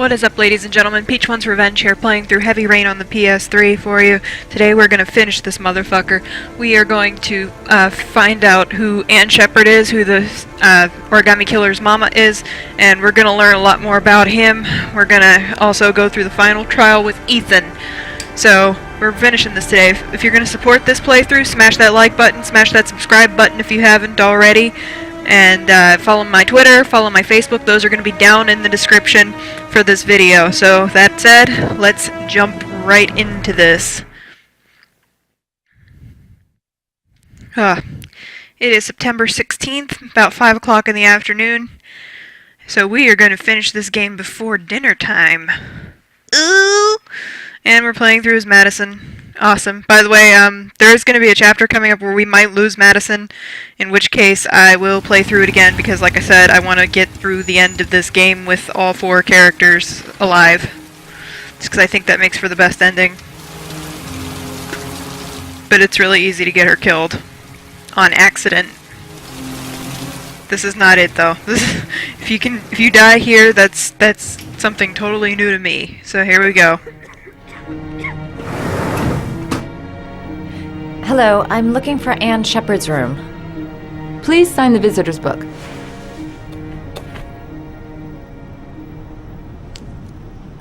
What is up, ladies and gentlemen? Peach One's Revenge here, playing through Heavy Rain on the PS3 for you. Today we're gonna finish this motherfucker. We are going to find out who Ann Shepard is, who the Origami Killer's mama is, and we're gonna learn a lot more about him. We're gonna also go through the final trial with Ethan. So, we're finishing this today. If you're gonna support this playthrough, smash that like button, smash that subscribe button if you haven't already. And follow my Twitter, follow my Facebook. Those are going to be down in the description for this video. So that said, let's jump right into this. It is September 16th, about 5 o'clock in the afternoon. So we are going to finish this game before dinner time. Ooh! And we're playing through as Madison. Awesome. By the way, there is going to be a chapter coming up where we might lose Madison, in which case I will play through it again because, like I said, I want to get through the end of this game with all 4 characters alive. Just because I think that makes for the best ending. But it's really easy to get her killed. On accident. This is not it, though. If you die here, that's something totally new to me. So here we go. Hello, I'm looking for Ann Shepard's room. Please sign the visitor's book.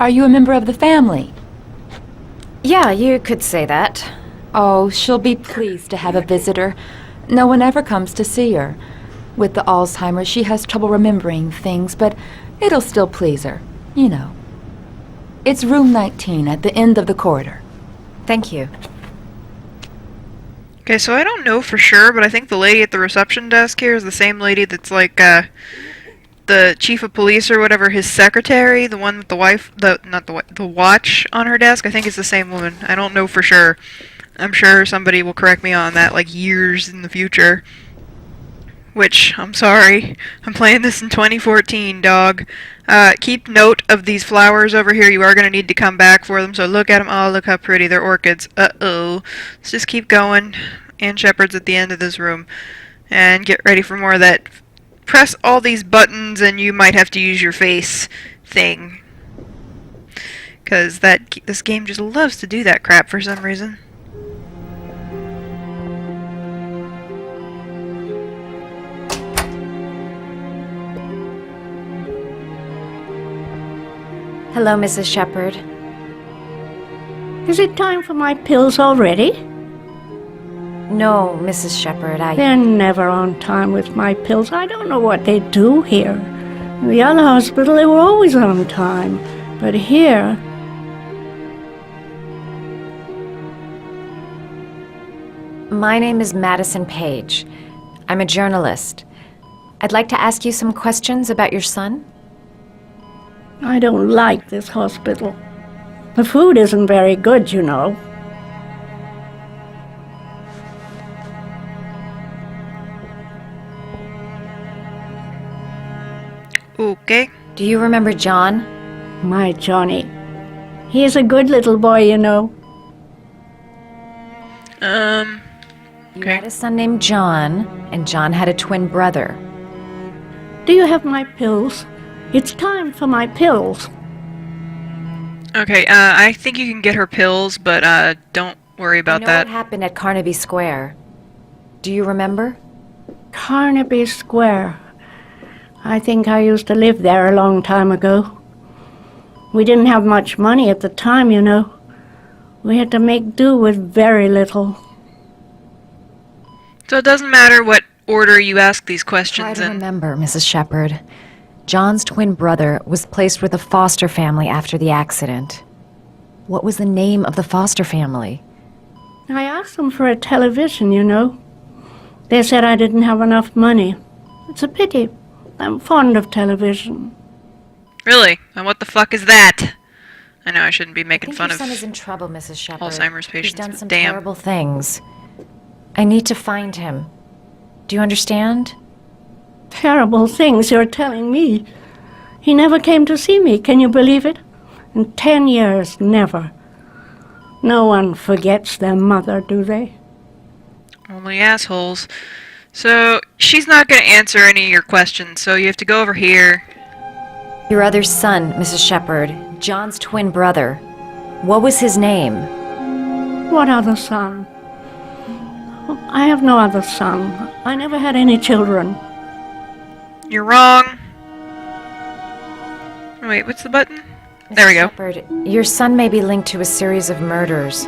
Are you a member of the family? Yeah, you could say that. Oh, she'll be pleased to have a visitor. No one ever comes to see her. With the Alzheimer's, she has trouble remembering things, but it'll still please her. You know. It's room 19 at the end of the corridor. Thank you. Okay, so I don't know for sure, but I think the lady at the reception desk here is the same lady that's like, the chief of police or whatever, his secretary, the one with the watch on her desk. I think it's the same woman. I don't know for sure. I'm sure somebody will correct me on that, like, years in the future. Which, I'm sorry. I'm playing this in 2014, dog. Keep note of these flowers over here. You are going to need to come back for them, so look at them. Oh, look how pretty. They're orchids. Uh-oh. Let's just keep going. Ann Shepard's at the end of this room. And get ready for more of that. Press all these buttons, and you might have to use your face thing. Because this game just loves to do that crap for some reason. Hello, Mrs. Shepard. Is it time for my pills already? No, Mrs. Shepard, They're never on time with my pills. I don't know what they do here. In the other hospital, they were always on time. But here... My name is Madison Page. I'm a journalist. I'd like to ask you some questions about your son. I don't like this hospital. The food isn't very good, you know. Okay. Do you remember John? My Johnny. He is a good little boy, you know. You had a son named John, and John had a twin brother. Do you have my pills? It's time for my pills. Okay, I think you can get her pills, but, don't worry about that. What happened at Carnaby Square. Do you remember? Carnaby Square. I think I used to live there a long time ago. We didn't have much money at the time, you know. We had to make do with very little. So it doesn't matter what order you ask these questions Try to in. remember, Mrs. Shepard. John's twin brother was placed with a foster family after the accident. What was the name of the foster family? I asked them for a television, you know. They said I didn't have enough money. It's a pity. I'm fond of television. Really? And what the fuck is that? I know I shouldn't be making fun your of son is in trouble, Mrs. Shepard. Alzheimer's patients, He's done but some damn. terrible things. I need to find him. Do you understand? Terrible things you're telling me. He never came to see me, can you believe it? In 10 years, never. No one forgets their mother, do they? Only assholes. So, she's not going to answer any of your questions, so you have to go over here. Your other son, Mrs. Shepherd, John's twin brother. What was his name? What other son? I have no other son. I never had any children. You're wrong. Wait, what's the button? There we go. Shepherd, your son may be linked to a series of murders.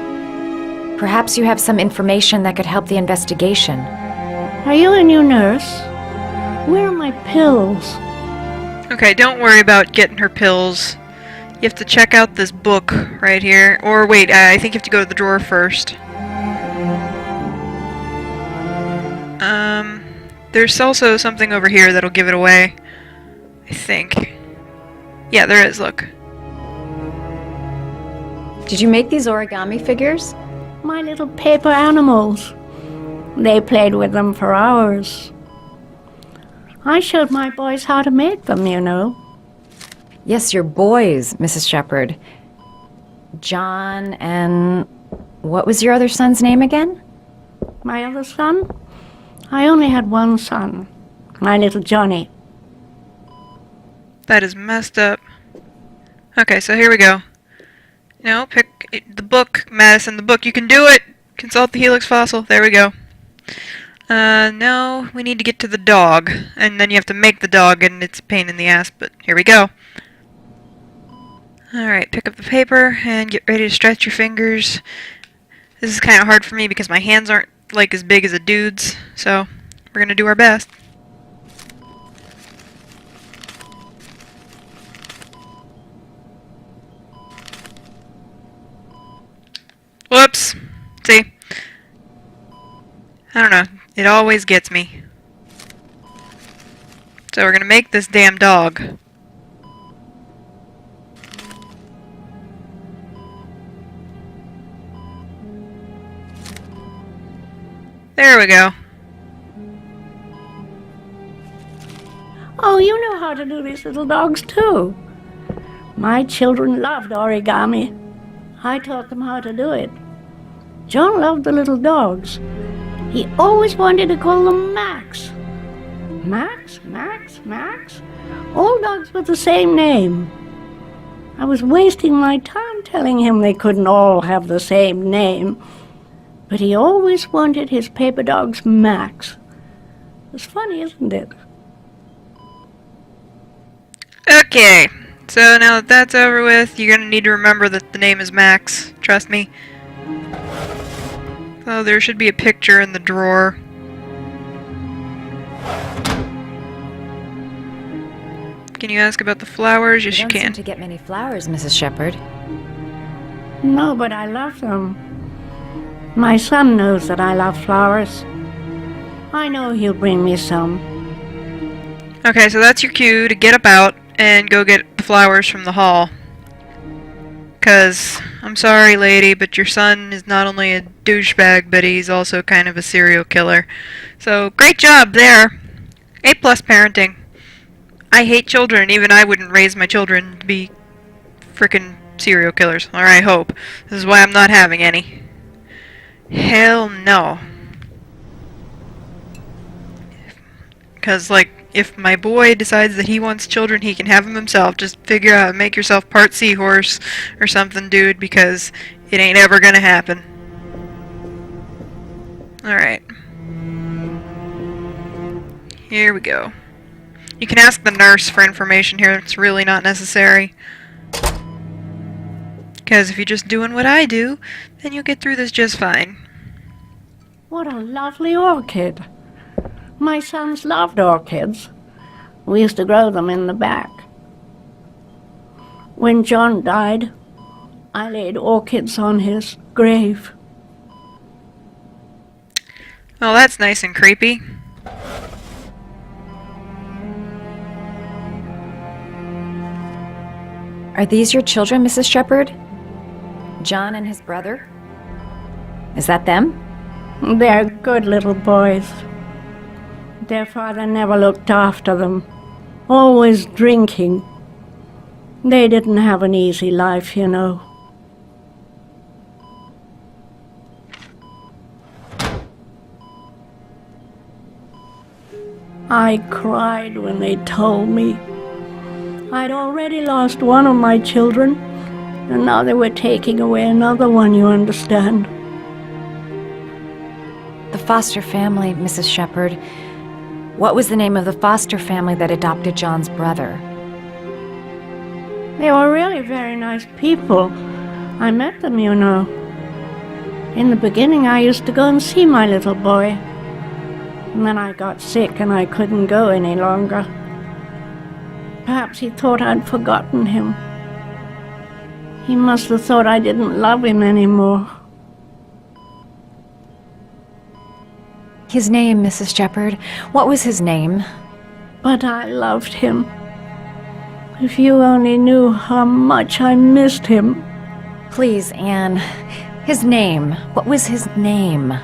Perhaps you have some information that could help the investigation. Are you a new nurse? Where are my pills? Okay, don't worry about getting her pills. You have to check out this book right here. Or wait, I think you have to go to the drawer first. There's also something over here that'll give it away. I think. Yeah, there is, look. Did you make these origami figures? My little paper animals. They played with them for hours. I showed my boys how to make them, you know. Yes, your boys, Mrs. Shepherd. John and... what was your other son's name again? My other son? I only had one son. My little Johnny. That is messed up. Okay, so here we go. No, pick the book, Madison, the book. You can do it! Consult the helix fossil. There we go. No, we need to get to the dog. And then you have to make the dog, and it's a pain in the ass, but here we go. Alright, pick up the paper and get ready to stretch your fingers. This is kind of hard for me because my hands aren't like as big as a dude's, so we're gonna do our best. Whoops! See? I don't know. It always gets me. So we're gonna make this damn dog. There we go. Oh, you know how to do these little dogs too. My children loved origami. I taught them how to do it. John loved the little dogs. He always wanted to call them Max. Max, Max, Max. All dogs with the same name. I was wasting my time telling him they couldn't all have the same name. But he always wanted his paper dogs Max. It's funny, isn't it? Okay, so now that that's over with, you're gonna need to remember that the name is Max. Trust me. Oh, there should be a picture in the drawer. Can you ask about the flowers? Yes, you don't seem can. to get many flowers, Mrs. Shepherd. No, but I love them. My son knows that I love flowers. I know he'll bring me some. Okay, so that's your cue to get up out and go get the flowers from the hall. 'Cause, I'm sorry lady, but your son is not only a douchebag, but he's also kind of a serial killer. So, great job there! A+ parenting. I hate children, even I wouldn't raise my children to be frickin' serial killers. Or I hope. This is why I'm not having any. Hell no. 'Cause, like, if my boy decides that he wants children, he can have them himself. Just figure out, make yourself part seahorse or something, dude, because it ain't ever gonna happen. Alright. Here we go. You can ask the nurse for information here. It's really not necessary. Because if you're just doing what I do, then you'll get through this just fine. What a lovely orchid. My sons loved orchids. We used to grow them in the back. When John died, I laid orchids on his grave. Well, that's nice and creepy. Are these your children, Mrs. Shepherd? John and his brother? Is that them? They're good little boys. Their father never looked after them, always drinking. They didn't have an easy life, you know. I cried when they told me. I'd already lost one of my children, and now they were taking away another one, you understand. The foster family, Mrs. Shepherd. What was the name of the foster family that adopted John's brother? They were really very nice people. I met them, you know. In the beginning, I used to go and see my little boy. And then I got sick and I couldn't go any longer. Perhaps he thought I'd forgotten him. He must have thought I didn't love him anymore. His name, Mrs. Shepherd. What was his name? But I loved him. If you only knew how much I missed him. Please, Anne. His name. What was his name?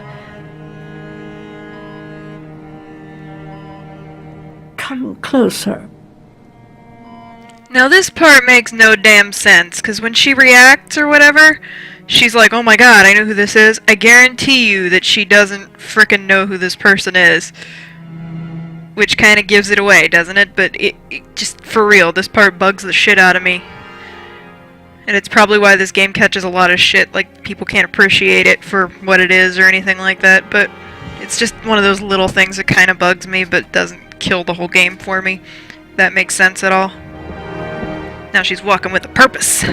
Come closer. Now this part makes no damn sense, because when she reacts or whatever, she's like, oh my god, I know who this is. I guarantee you that she doesn't frickin' know who this person is. Which kind of gives it away, doesn't it? But it just, for real, this part bugs the shit out of me. And it's probably why this game catches a lot of shit, like people can't appreciate it for what it is or anything like that, but it's just one of those little things that kind of bugs me, but doesn't kill the whole game for me. If that makes sense at all. Now she's walking with a purpose.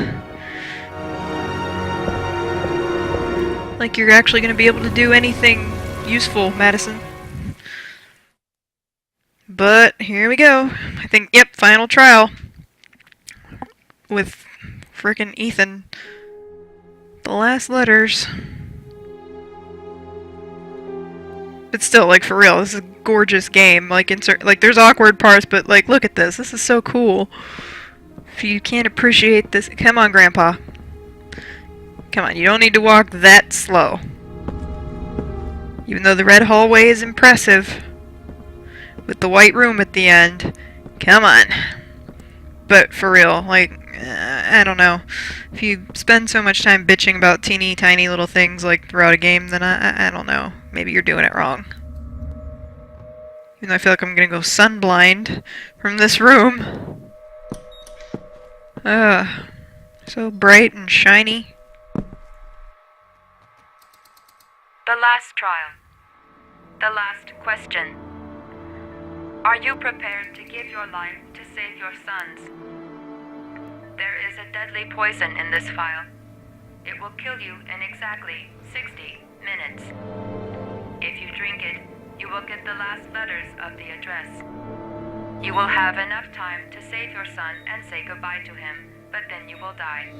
Like you're actually going to be able to do anything useful, Madison. But here we go. I think, yep, final trial. With frickin' Ethan. The last letters. But still, like, for real, this is a gorgeous game. Like, like, there's awkward parts, but, like, look at this. This is so cool. If you can't appreciate this... Come on, Grandpa. Come on, you don't need to walk that slow. Even though the red hallway is impressive. With the white room at the end. Come on. But, for real, like... I don't know. If you spend so much time bitching about teeny tiny little things like throughout a game, then I don't know. Maybe you're doing it wrong. Even though I feel like I'm gonna go sunblind from this room. So bright and shiny. The last trial. The last question. Are you prepared to give your life to save your sons? There is a deadly poison in this file. It will kill you in exactly 60 minutes. If you drink it, you will get the last letters of the address. You will have enough time to save your son and say goodbye to him, but then you will die.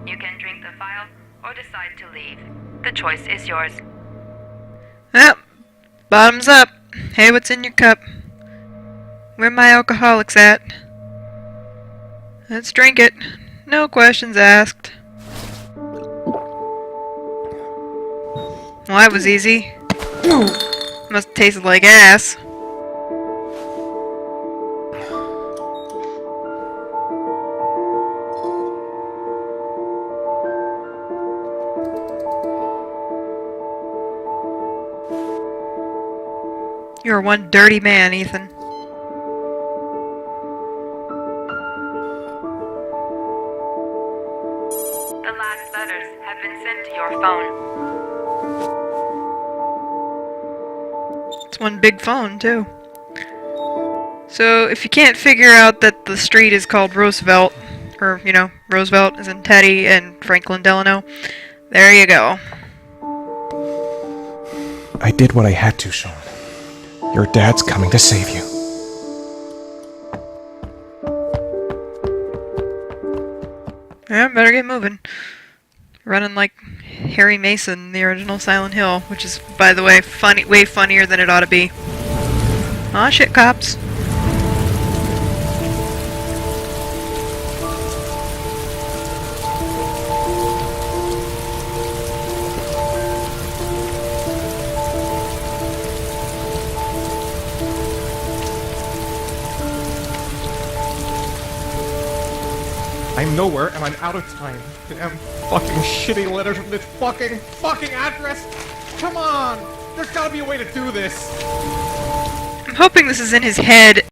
You can drink the file or decide to leave. The choice is yours. Well, bottoms up. Hey, what's in your cup? Where my alcoholics at? Let's drink it. No questions asked. Well, that was easy. Must have tasted like ass. You're one dirty man, Ethan. The last letters have been sent to your phone. It's one big phone, too. So, if you can't figure out that the street is called Roosevelt, or, you know, Roosevelt is in Teddy and Franklin Delano, there you go. I did what I had to, Sean. Your dad's coming to save you. Yeah, better get moving. Running like Harry Mason, the original Silent Hill, which is, by the way, funny, way funnier than it ought to be. Aw, shit, cops. I'm nowhere, and I'm out of time. Damn fucking shitty letters from this fucking address! Come on! There's gotta be a way to do this! I'm hoping this is in his head